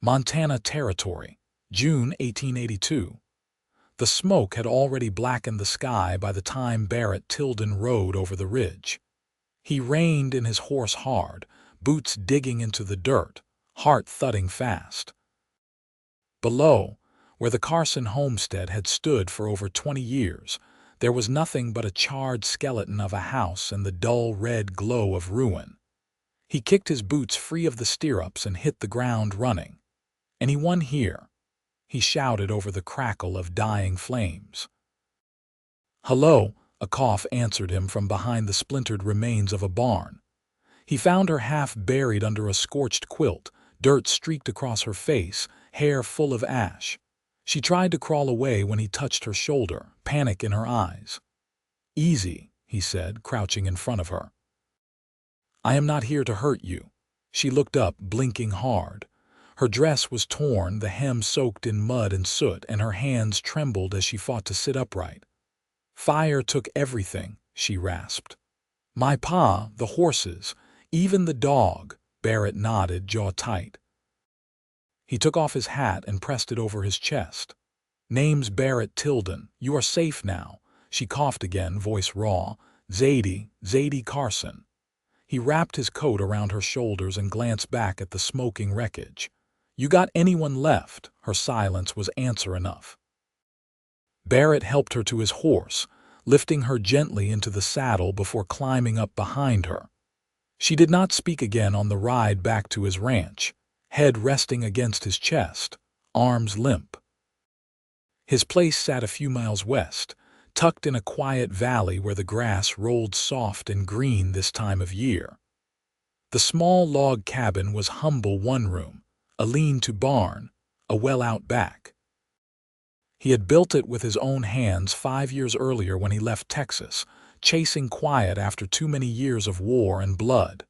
Montana Territory, June 1882. The smoke had already blackened the sky by the time Barrett Tilden rode over the ridge. He reined in his horse hard, boots digging into the dirt, heart thudding fast. Below, where the Carson homestead had stood for over 20 years, there was nothing but a charred skeleton of a house and the dull red glow of ruin. He kicked his boots free of the stirrups and hit the ground running. And he won here, he shouted over the crackle of dying flames. "Hello," a cough answered him from behind the splintered remains of a barn. He found her half buried under a scorched quilt, dirt streaked across her face, hair full of ash. She tried to crawl away when he touched her shoulder, panic in her eyes. "Easy," he said, crouching in front of her. "I am not here to hurt you." She looked up, blinking hard. Her dress was torn, the hem soaked in mud and soot, and her hands trembled as she fought to sit upright. "Fire took everything," she rasped. "My pa, the horses, even the dog." Barrett nodded, jaw tight. He took off his hat and pressed it over his chest. "Name's Barrett Tilden. You are safe now." She coughed again, voice raw. Zadie Carson." He wrapped his coat around her shoulders and glanced back at the smoking wreckage. "You got anyone left?" Her silence was answer enough. Barrett helped her to his horse, lifting her gently into the saddle before climbing up behind her. She did not speak again on the ride back to his ranch, head resting against his chest, arms limp. His place sat a few miles west, tucked in a quiet valley where the grass rolled soft and green this time of year. The small log cabin was humble one-room, a lean-to barn, a well out back. He had built it with his own hands 5 years earlier when he left Texas, chasing quiet after too many years of war and blood.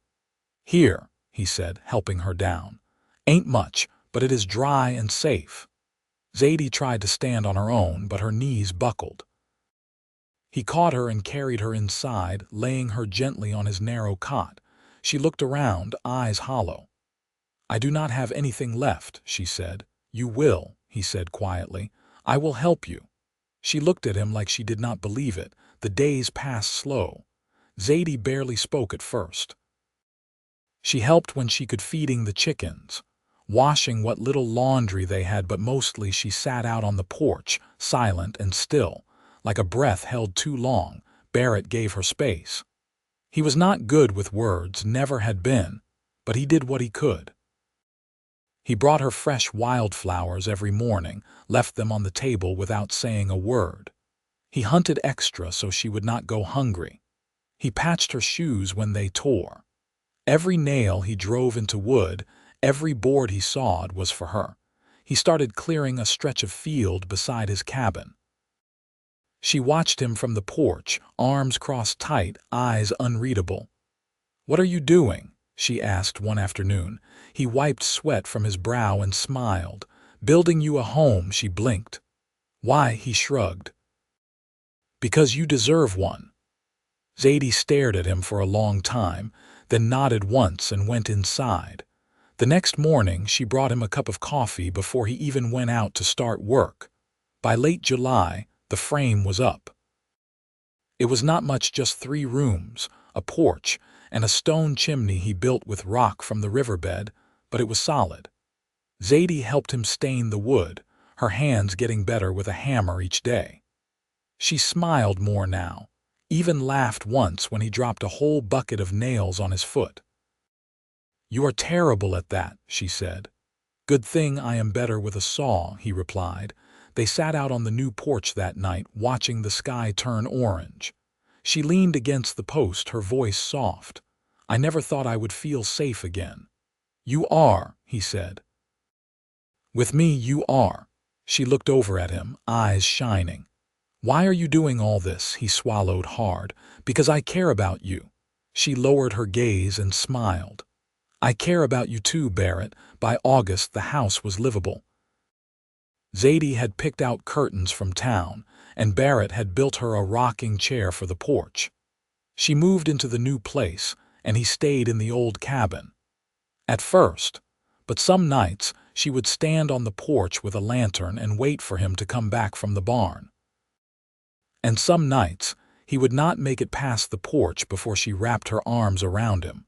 "Here," he said, helping her down. "Ain't much, but it is dry and safe." Zadie tried to stand on her own, but her knees buckled. He caught her and carried her inside, laying her gently on his narrow cot. She looked around, eyes hollow. "I do not have anything left," she said. "You will," he said quietly. "I will help you." She looked at him like she did not believe it. The days passed slow. Zadie barely spoke at first. She helped when she could, feeding the chickens, washing what little laundry they had, but mostly she sat out on the porch, silent and still. Like a breath held too long, Barrett gave her space. He was not good with words, never had been, but he did what he could. He brought her fresh wildflowers every morning, left them on the table without saying a word. He hunted extra so she would not go hungry. He patched her shoes when they tore. Every nail he drove into wood, every board he sawed was for her. He started clearing a stretch of field beside his cabin. She watched him from the porch, arms crossed tight, eyes unreadable. "What are you doing?" she asked one afternoon. He wiped sweat from his brow and smiled. "Building you a home," she blinked. "Why?" he shrugged. "Because you deserve one." Zadie stared at him for a long time, then nodded once and went inside. The next morning she brought him a cup of coffee before he even went out to start work. By late July, the frame was up. It was not much, just 3 rooms, a porch, and a stone chimney he built with rock from the riverbed, but it was solid. Zadie helped him stain the wood, her hands getting better with a hammer each day. She smiled more now, even laughed once when he dropped a whole bucket of nails on his foot. "You are terrible at that," she said. "Good thing I am better with a saw," he replied. They sat out on the new porch that night, watching the sky turn orange. She leaned against the post, her voice soft. "I never thought I would feel safe again." "You are," he said. "With me you are." She looked over at him, eyes shining. "Why are you doing all this?" He swallowed hard. "Because I care about you." She lowered her gaze and smiled. "I care about you too, Barrett." By August the house was livable. Zadie had picked out curtains from town, and Barrett had built her a rocking chair for the porch. She moved into the new place, and he stayed in the old cabin. At first, but some nights, she would stand on the porch with a lantern and wait for him to come back from the barn. And some nights, he would not make it past the porch before she wrapped her arms around him.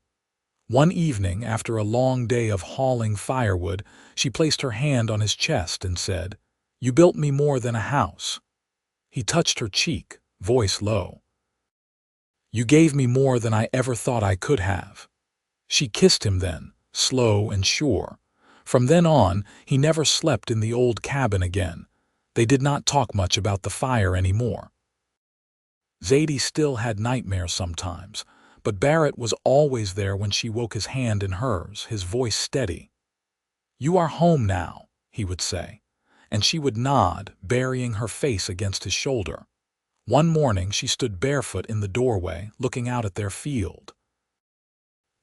One evening, after a long day of hauling firewood, she placed her hand on his chest and said, "You built me more than a house." He touched her cheek, voice low. "You gave me more than I ever thought I could have." She kissed him then, slow and sure. From then on, he never slept in the old cabin again. They did not talk much about the fire anymore. Zadie still had nightmares sometimes, but Barrett was always there when she woke, his hand in hers, his voice steady. "You are home now," he would say, and she would nod, burying her face against his shoulder. One morning she stood barefoot in the doorway, looking out at their field.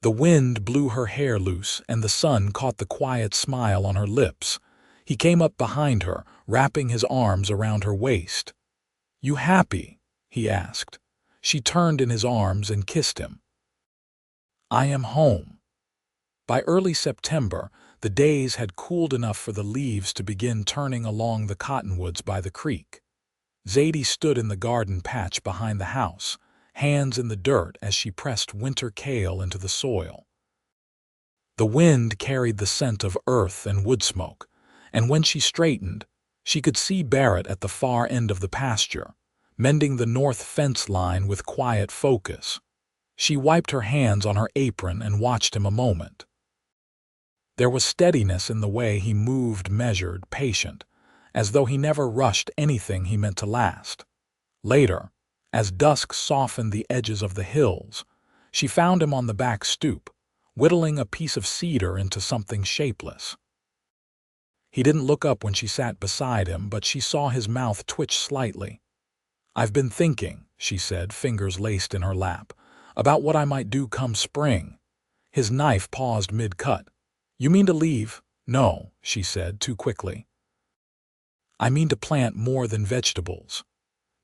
The wind blew her hair loose, and the sun caught the quiet smile on her lips. He came up behind her, wrapping his arms around her waist. "You happy?" he asked. She turned in his arms and kissed him. "I am home." By early September, the days had cooled enough for the leaves to begin turning along the cottonwoods by the creek. Zadie stood in the garden patch behind the house, hands in the dirt as she pressed winter kale into the soil. The wind carried the scent of earth and wood smoke, and when she straightened, she could see Barrett at the far end of the pasture, mending the north fence line with quiet focus. She wiped her hands on her apron and watched him a moment. There was steadiness in the way he moved, measured, patient, as though he never rushed anything he meant to last. Later, as dusk softened the edges of the hills, she found him on the back stoop, whittling a piece of cedar into something shapeless. He didn't look up when she sat beside him, but she saw his mouth twitch slightly. "I've been thinking," she said, fingers laced in her lap, "about what I might do come spring." His knife paused mid-cut. "You mean to leave?" "No," she said, too quickly. "I mean to plant more than vegetables."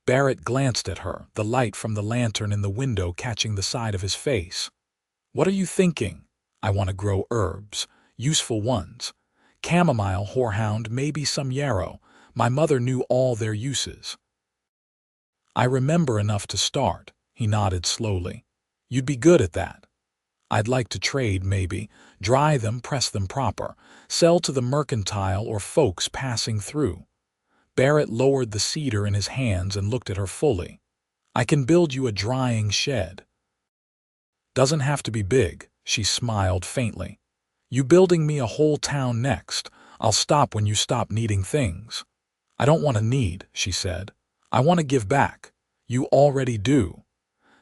Barrett glanced at her, the light from the lantern in the window catching the side of his face. "What are you thinking?" "I want to grow herbs, useful ones. Chamomile, horehound, maybe some yarrow. My mother knew all their uses." "I remember enough to start," he nodded slowly. "You'd be good at that." "I'd like to trade, maybe. Dry them, press them proper. Sell to the mercantile or folks passing through." Barrett lowered the cedar in his hands and looked at her fully. "I can build you a drying shed." "Doesn't have to be big," she smiled faintly. "You building me a whole town next. I'll stop when you stop needing things." "I don't want to need," she said. "I want to give back." "You already do."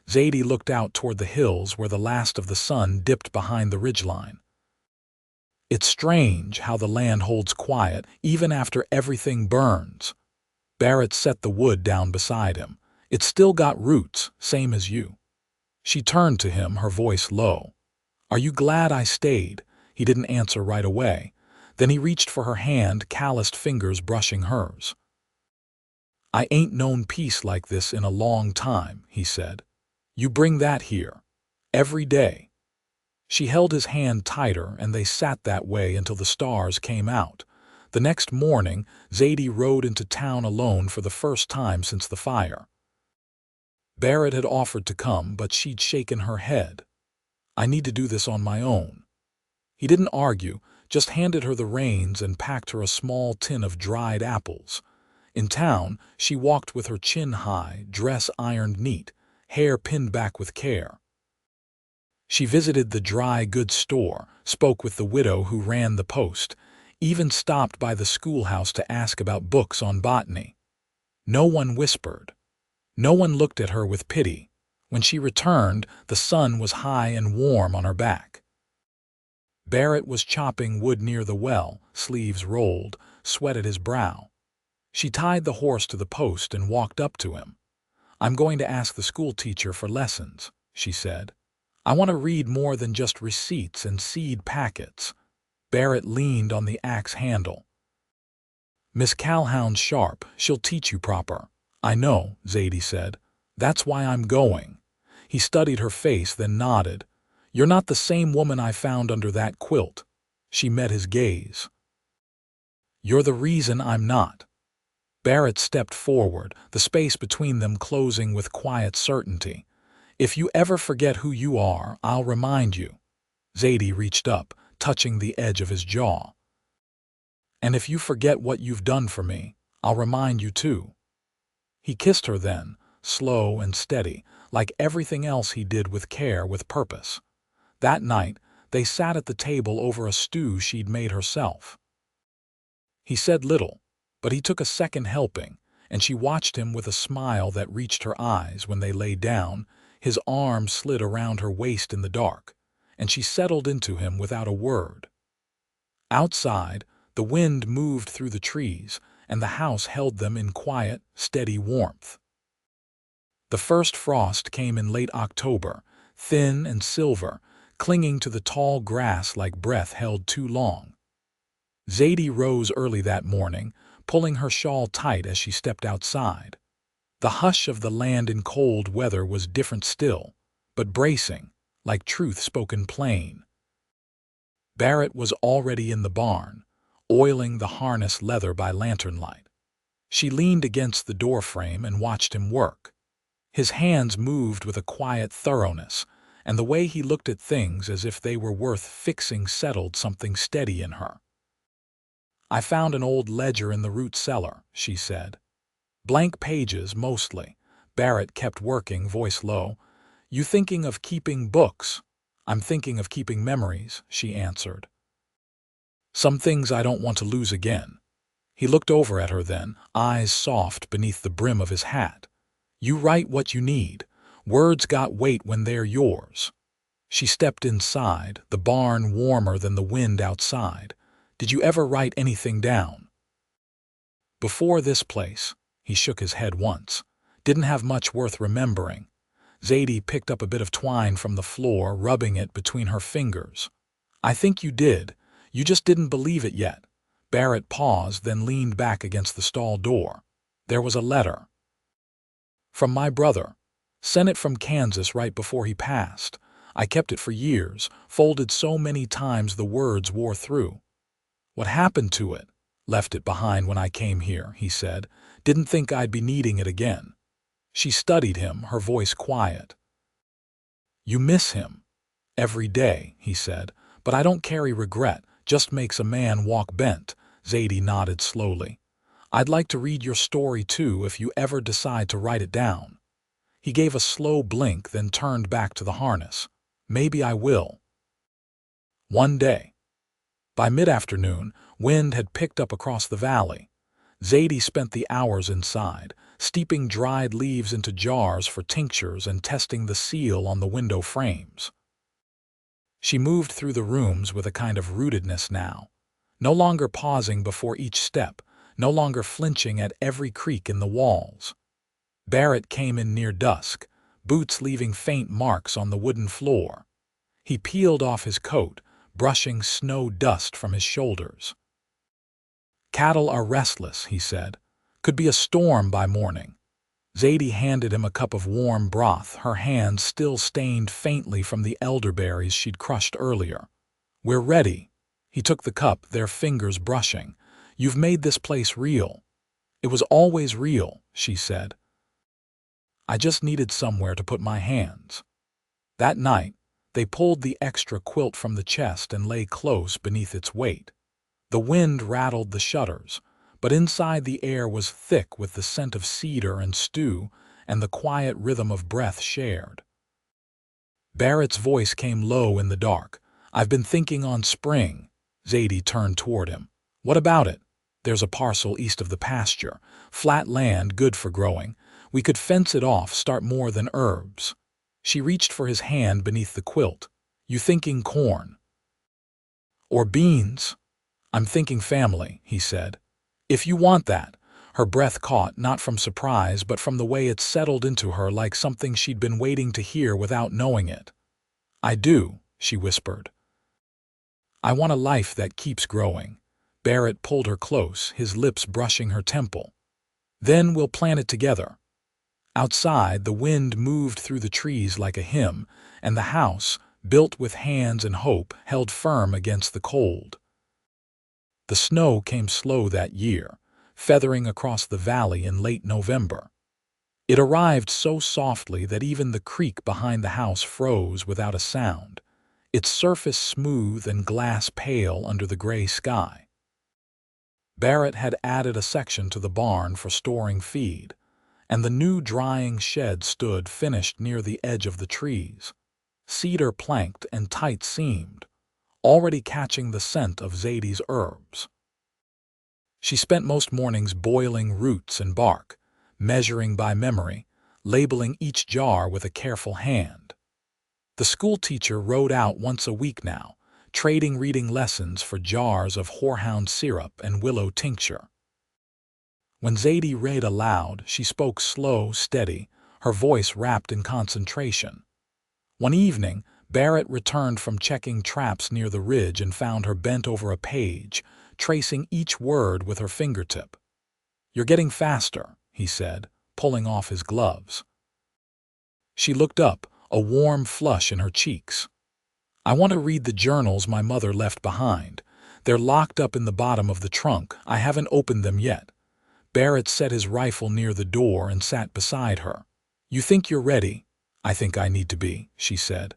Zadie looked out toward the hills where the last of the sun dipped behind the ridgeline. "It's strange how the land holds quiet even after everything burns." Barrett set the wood down beside him. "It's still got roots, same as you." She turned to him, her voice low. "Are you glad I stayed?" He didn't answer right away. Then he reached for her hand, calloused fingers brushing hers. "I ain't known peace like this in a long time," he said. "You bring that here. Every day." She held his hand tighter, and they sat that way until the stars came out. The next morning, Zadie rode into town alone for the first time since the fire. Barrett had offered to come, but she'd shaken her head. "I need to do this on my own." He didn't argue, just handed her the reins and packed her a small tin of dried apples. In town, she walked with her chin high, dress ironed neat, hair pinned back with care. She visited the dry goods store, spoke with the widow who ran the post, even stopped by the schoolhouse to ask about books on botany. No one whispered. No one looked at her with pity. When she returned, the sun was high and warm on her back. Barrett was chopping wood near the well, sleeves rolled, sweat at his brow. She tied the horse to the post and walked up to him. "I'm going to ask the school teacher for lessons," she said. "I want to read more than just receipts and seed packets." Barrett leaned on the axe handle. "Miss Calhoun's sharp. She'll teach you proper." "I know," Zadie said. "That's why I'm going." He studied her face, then nodded. "You're not the same woman I found under that quilt." She met his gaze. You're the reason I'm not." Barrett stepped forward, the space between them closing with quiet certainty. "If you ever forget who you are, I'll remind you." Zadie reached up, touching the edge of his jaw. "And if you forget what you've done for me, I'll remind you too." He kissed her then, slow and steady, like everything else he did with care, with purpose. That night, they sat at the table over a stew she'd made herself. He said little, but he took a second helping, and she watched him with a smile that reached her eyes. When they lay down, his arm slid around her waist in the dark, and she settled into him without a word. Outside, the wind moved through the trees, and the house held them in quiet, steady warmth. The first frost came in late October, thin and silver, clinging to the tall grass like breath held too long. Zadie rose early that morning, pulling her shawl tight as she stepped outside. The hush of the land in cold weather was different still, but bracing, like truth spoken plain. Barrett was already in the barn, oiling the harness leather by lantern light. She leaned against the doorframe and watched him work. His hands moved with a quiet thoroughness, and the way he looked at things as if they were worth fixing settled something steady in her. "I found an old ledger in the root cellar," she said. "Blank pages, mostly." Barrett kept working, voice low. "You thinking of keeping books?" "I'm thinking of keeping memories," she answered. "Some things I don't want to lose again." He looked over at her then, eyes soft beneath the brim of his hat. "You write what you need. Words got weight when they're yours." She stepped inside, the barn warmer than the wind outside. "Did you ever write anything down?" "Before this place," he shook his head once. "Didn't have much worth remembering." Zadie picked up a bit of twine from the floor, rubbing it between her fingers. "I think you did. You just didn't believe it yet." Barrett paused, then leaned back against the stall door. "There was a letter. From my brother. Sent it from Kansas right before he passed. I kept it for years, folded so many times the words wore through." "What happened to it?" "Left it behind when I came here," he said. "Didn't think I'd be needing it again." She studied him, her voice quiet. "You miss him." "Every day," he said. "But I don't carry regret, just makes a man walk bent." Zadie nodded slowly. "I'd like to read your story too if you ever decide to write it down." He gave a slow blink, then turned back to the harness. "Maybe I will. One day." By mid-afternoon, wind had picked up across the valley. Zadie spent the hours inside, steeping dried leaves into jars for tinctures and testing the seal on the window frames. She moved through the rooms with a kind of rootedness now, no longer pausing before each step, no longer flinching at every creak in the walls. Barrett came in near dusk, boots leaving faint marks on the wooden floor. He peeled off his coat, brushing snow dust from his shoulders. "Cattle are restless," he said. "Could be a storm by morning." Zadie handed him a cup of warm broth, her hands still stained faintly from the elderberries she'd crushed earlier. "We're ready." He took the cup, their fingers brushing. "You've made this place real." "It was always real," she said. "I just needed somewhere to put my hands." That night, they pulled the extra quilt from the chest and lay close beneath its weight. The wind rattled the shutters, but inside the air was thick with the scent of cedar and stew and the quiet rhythm of breath shared. Barrett's voice came low in the dark. "I've been thinking on spring." Zadie turned toward him. "What about it?" "There's a parcel east of the pasture. Flat land, good for growing. We could fence it off, start more than herbs." She reached for his hand beneath the quilt. "You thinking corn? Or beans?" "I'm thinking family," he said. "If you want that." Her breath caught, not from surprise, but from the way it settled into her like something she'd been waiting to hear without knowing it. "I do," she whispered. "I want a life that keeps growing." Barrett pulled her close, his lips brushing her temple. "Then we'll plan it together." Outside, the wind moved through the trees like a hymn, and the house, built with hands and hope, held firm against the cold. The snow came slow that year, feathering across the valley in late November. It arrived so softly that even the creek behind the house froze without a sound, its surface smooth and glass pale under the gray sky. Barrett had added a section to the barn for storing feed, and the new drying shed stood finished near the edge of the trees, cedar planked and tight-seamed, already catching the scent of Zadie's herbs. She spent most mornings boiling roots and bark, measuring by memory, labeling each jar with a careful hand. The schoolteacher rode out once a week now, trading reading lessons for jars of horehound syrup and willow tincture. When Zadie read aloud, she spoke slow, steady, her voice wrapped in concentration. One evening, Barrett returned from checking traps near the ridge and found her bent over a page, tracing each word with her fingertip. "You're getting faster," he said, pulling off his gloves. She looked up, a warm flush in her cheeks. "I want to read the journals my mother left behind. They're locked up in the bottom of the trunk. I haven't opened them yet." Barrett set his rifle near the door and sat beside her. "You think you're ready?" "I think I need to be," she said.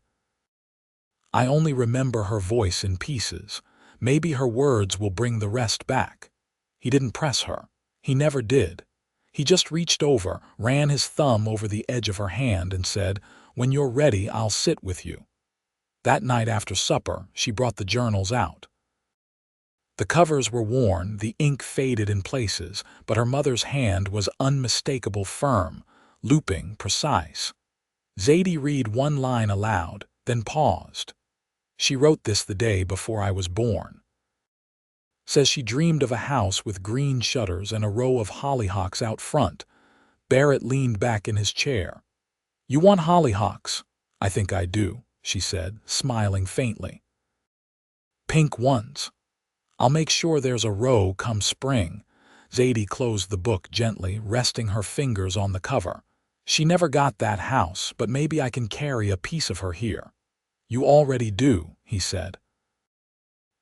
I only remember her voice in pieces. Maybe her words will bring the rest back. He didn't press her. He never did. He just reached over, ran his thumb over the edge of her hand and said, "When you're ready, I'll sit with you." That night after supper, she brought the journals out. The covers were worn, the ink faded in places, but her mother's hand was unmistakable, firm, looping, precise. Zadie read one line aloud, then paused. "She wrote this the day before I was born. Says she dreamed of a house with green shutters and a row of hollyhocks out front." Barrett leaned back in his chair. "You want hollyhocks?" "I think I do," she said, smiling faintly. "Pink ones. I'll make sure there's a row come spring." Zadie closed the book gently, resting her fingers on the cover. "She never got that house, but maybe I can carry a piece of her here." "You already do," he said.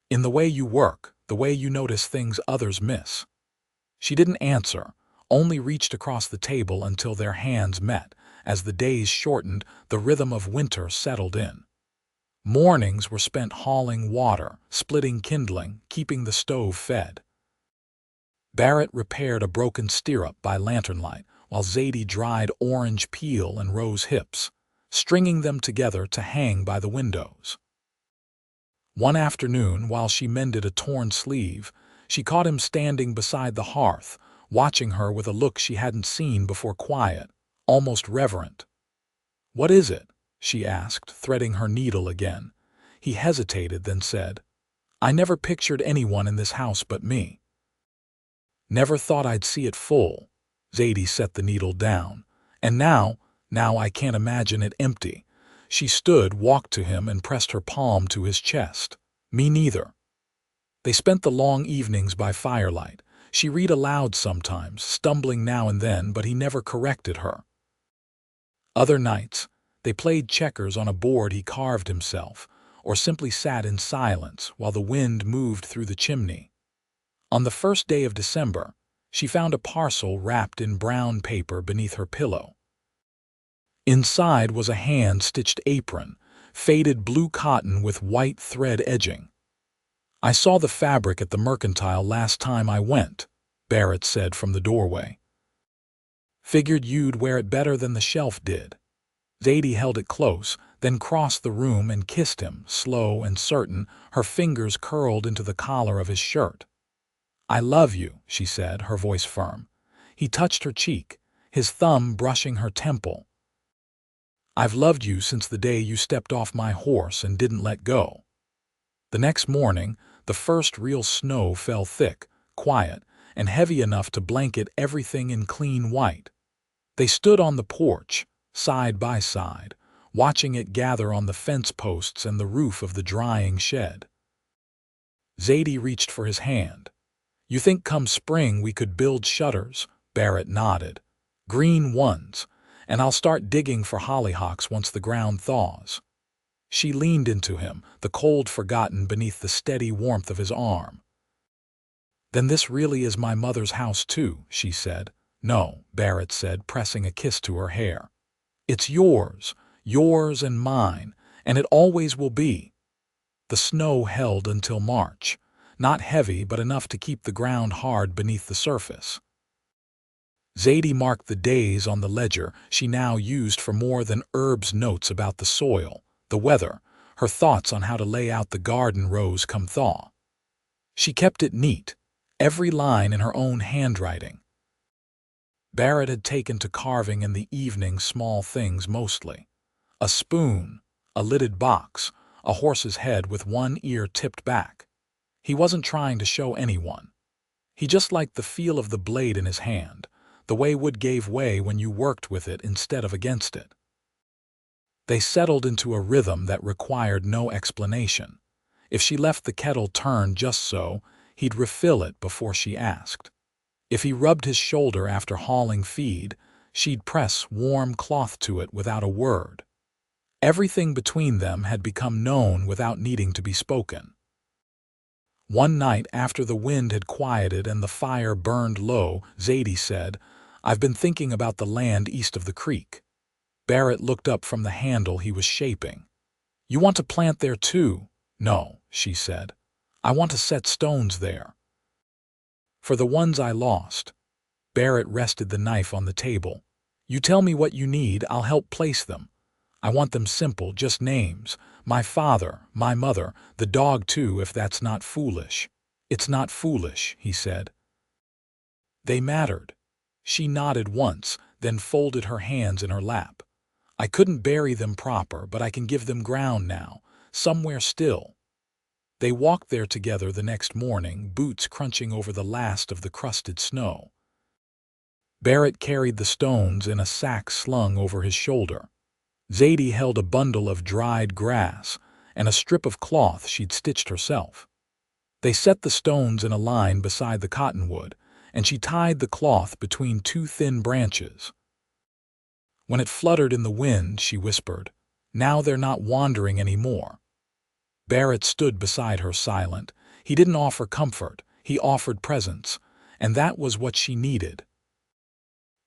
"In the way you work, the way you notice things others miss." She didn't answer, only reached across the table until their hands met. As the days shortened, the rhythm of winter settled in. Mornings were spent hauling water, splitting kindling, keeping the stove fed. Barrett repaired a broken stirrup by lanternlight, while Zadie dried orange peel and rose hips, stringing them together to hang by the windows. One afternoon, while she mended a torn sleeve, she caught him standing beside the hearth, watching her with a look she hadn't seen before, quiet, almost reverent. "What is it?" she asked, threading her needle again. He hesitated, then said, "I never pictured anyone in this house but me. Never thought I'd see it full." Zadie set the needle down. "And now I can't imagine it empty." She stood, walked to him, and pressed her palm to his chest. "Me neither." They spent the long evenings by firelight. She read aloud sometimes, stumbling now and then, but he never corrected her. Other nights, they played checkers on a board he carved himself, or simply sat in silence while the wind moved through the chimney. On the first day of December, she found a parcel wrapped in brown paper beneath her pillow. Inside was a hand-stitched apron, faded blue cotton with white thread edging. "I saw the fabric at the mercantile last time I went," Barrett said from the doorway. "Figured you'd wear it better than the shelf did." Zadie held it close, then crossed the room and kissed him, slow and certain, her fingers curled into the collar of his shirt. "I love you," she said, her voice firm. He touched her cheek, his thumb brushing her temple. "I've loved you since the day you stepped off my horse and didn't let go." The next morning, the first real snow fell thick, quiet, and heavy enough to blanket everything in clean white. They stood on the porch, side by side, watching it gather on the fence posts and the roof of the drying shed. Zadie reached for his hand. "You think come spring we could build shutters?" Barrett nodded. "Green ones. And I'll start digging for hollyhocks once the ground thaws." She leaned into him, the cold forgotten beneath the steady warmth of his arm. "Then this really is my mother's house too," she said. "No," Barrett said, pressing a kiss to her hair. "It's yours, yours and mine, and it always will be." The snow held until March, not heavy but enough to keep the ground hard beneath the surface. Zadie marked the days on the ledger she now used for more than Herb's notes about the soil, the weather, her thoughts on how to lay out the garden rows come thaw. She kept it neat, every line in her own handwriting. Barrett had taken to carving in the evening small things mostly. A spoon, a lidded box, a horse's head with one ear tipped back. He wasn't trying to show anyone. He just liked the feel of the blade in his hand, the way wood gave way when you worked with it instead of against it. They settled into a rhythm that required no explanation. If she left the kettle turned just so, he'd refill it before she asked. If he rubbed his shoulder after hauling feed, she'd press warm cloth to it without a word. Everything between them had become known without needing to be spoken. One night after the wind had quieted and the fire burned low, Zadie said, "I've been thinking about the land east of the creek." Barrett looked up from the handle he was shaping. "You want to plant there too?" "No," she said. "I want to set stones there. For the ones I lost." Barrett rested the knife on the table. "You tell me what you need, I'll help place them. I want them simple, just names. My father, my mother, the dog too, if that's not foolish." "It's not foolish," he said. They mattered. She nodded once, then folded her hands in her lap. "I couldn't bury them proper, but I can give them ground now, somewhere still." They walked there together the next morning, boots crunching over the last of the crusted snow. Barrett carried the stones in a sack slung over his shoulder. Zadie held a bundle of dried grass and a strip of cloth she'd stitched herself. They set the stones in a line beside the cottonwood, and she tied the cloth between two thin branches. When it fluttered in the wind, she whispered, "Now they're not wandering anymore." Barrett stood beside her silent. He didn't offer comfort, he offered presence, and that was what she needed.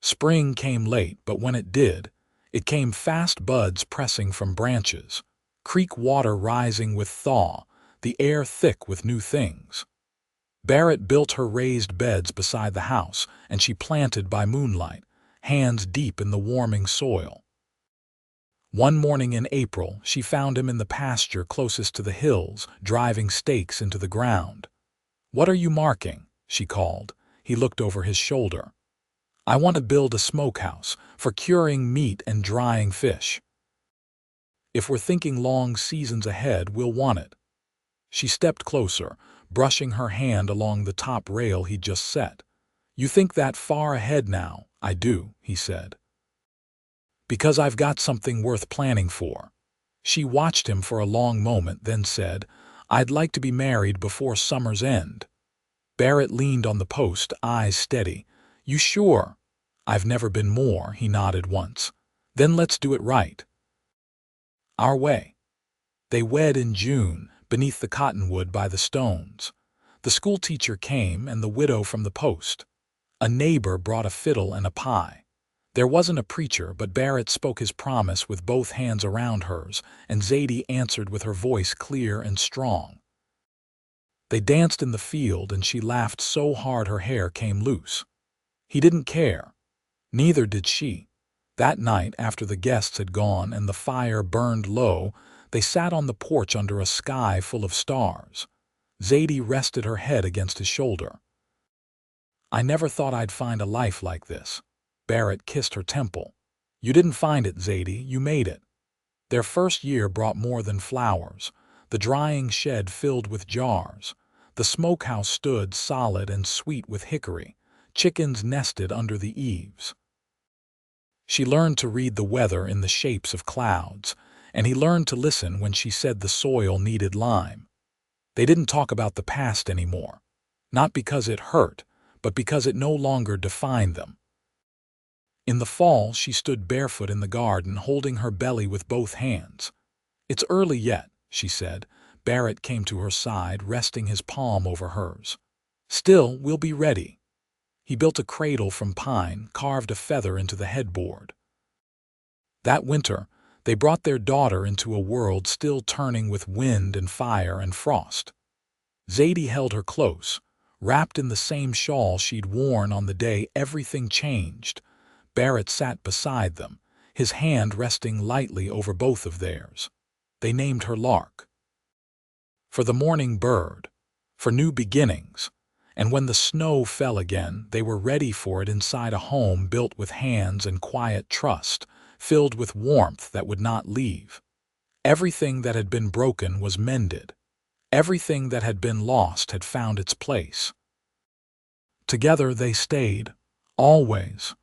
Spring came late, but when it did, it came fast, buds pressing from branches, creek water rising with thaw, the air thick with new things. Barrett built her raised beds beside the house, and she planted by moonlight, hands deep in the warming soil. One morning in April, she found him in the pasture closest to the hills, driving stakes into the ground. "What are you marking?" she called. He looked over his shoulder. "I want to build a smokehouse for curing meat and drying fish. If we're thinking long seasons ahead, we'll want it." She stepped closer, brushing her hand along the top rail he'd just set. "You think that far ahead now?" "I do," he said. "Because I've got something worth planning for." She watched him for a long moment, then said, "I'd like to be married before summer's end." Barrett leaned on the post, eyes steady. "You sure?" "I've never been more," he nodded once. "Then let's do it right. Our way." They wed in June, beneath the cottonwood by the stones. The schoolteacher came and the widow from the post. A neighbor brought a fiddle and a pie. There wasn't a preacher, but Barrett spoke his promise with both hands around hers, and Zadie answered with her voice clear and strong. They danced in the field, and she laughed so hard her hair came loose. He didn't care. Neither did she. That night, after the guests had gone and the fire burned low, they sat on the porch under a sky full of stars. Zadie rested her head against his shoulder. "I never thought I'd find a life like this." Barrett kissed her temple. "You didn't find it, Zadie, you made it." Their first year brought more than flowers. The drying shed filled with jars. The smokehouse stood solid and sweet with hickory. Chickens nested under the eaves. She learned to read the weather in the shapes of clouds, and he learned to listen when she said the soil needed lime. They didn't talk about the past anymore, not because it hurt, but because it no longer defined them. In the fall, she stood barefoot in the garden, holding her belly with both hands. "It's early yet," she said. Barrett came to her side, resting his palm over hers. Still, we'll be ready. He built a cradle from pine, carved a feather into the headboard. That winter, they brought their daughter into a world still turning with wind and fire and frost. Zadie held her close, wrapped in the same shawl she'd worn on the day everything changed. Barrett sat beside them, his hand resting lightly over both of theirs. They named her Lark, for the morning bird, for new beginnings, and when the snow fell again, they were ready for it inside a home built with hands and quiet trust, filled with warmth that would not leave. Everything that had been broken was mended. Everything that had been lost had found its place. Together they stayed, always,